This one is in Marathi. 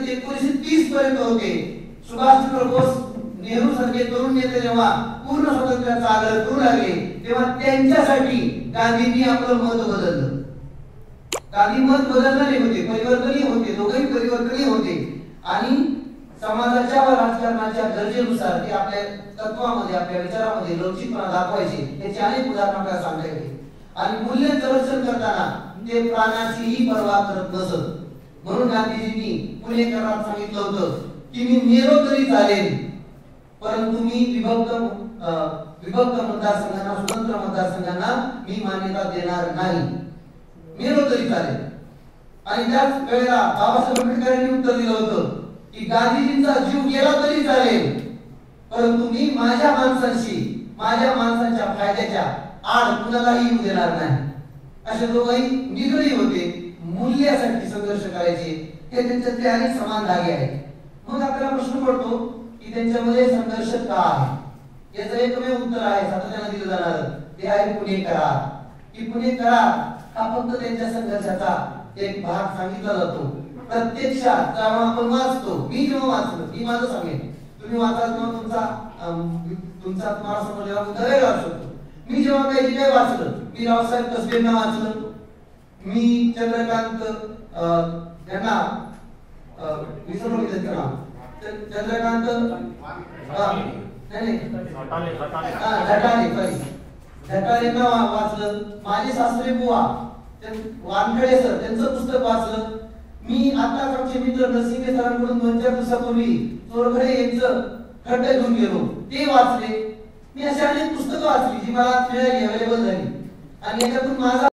1930 पर्यंत होते. सुभाषचंद्र बोस नेहरू सारखे तरुण नेते जेव्हा पूर्ण स्वातंत्र्याचा आग्रह करू लागले तेव्हा त्यांच्यासाठी गांधींनी आपलं मत बदललं. गांधी मत बदलणारे होते, परिवर्तनीय होते, दोघेही परिवर्तनीय होते आणि समाजाच्या व राजकारणाच्या गरजेनुसार ते आपल्या तत्वामध्ये आपल्या विचारामध्ये लवचिकपणा दाखवायचे याची अनेक उदाहरणं आपल्याला सांगता येते. आणि मूल्य संरक्षण करताना ते प्राणाचीही पर्वा करत नसत. म्हणून गांधीजींनी पुणे करारात सांगितलं होतं की मी मेलो तरी चालेल परंतु मी विभक्त मतदारसंघांना, स्वतंत्र मतदारसंघांना मी मान्यता देणार नाही. मेलो तरी चालेल. आणि त्याच वेळेला बाबासाहेब आंबेडकरांनी उत्तर दिलं होतं की गांधीजींचा जीव गेला तरी चालेल परंतु मी माझ्या माणसांशी, माझ्या माणसांच्या फायद्याच्या आड कुणालाही येऊ देणार नाही. असे दोघंही निगडी होते, मूल्यासाठी संघर्ष करायचे. हे त्यांच्यातले अनेक समान धागे आहेत. मग आपल्याला प्रश्न पडतो की त्यांच्यामध्ये संघर्ष का आहे. याचं एकमेव उत्तर आहे सातत्याने दिलं जाणार, ते आहे पुणे करार. की पुणे करार हा फक्त त्यांच्या संघर्षाचा एक भाग सांगितला जातो. प्रत्यक्षात जेव्हा आपण वाचतो, मी जेव्हा वाचलो, मी माझं सांगेन, तुम्ही वाचाल तेव्हा तुमचा तुम्हाला समजलेला मुद्दा वेगळा असू शकतो. मी जेव्हा काही वाचलं, मी रावसाहेब कसबेंना वाचलं, मी चंद्रकांत यांना विसरलो मी त्यांचं नाव, चंद्रकांत झटालेंना वाचलं, माझे सासरे बुवा वानखडे सर त्यांचं पुस्तक वाचलं. मी आताच आमचे मित्र नरसिंगे सरांकडून 2-4 दिवसापूर्वी चोरखडे यांचं खड्ड घेऊन गेलो, ते वाचले. मी अशी अनेक पुस्तकं वाचली जी मला मिळाली, अवेलेबल झाली आणि याच्यातून माझा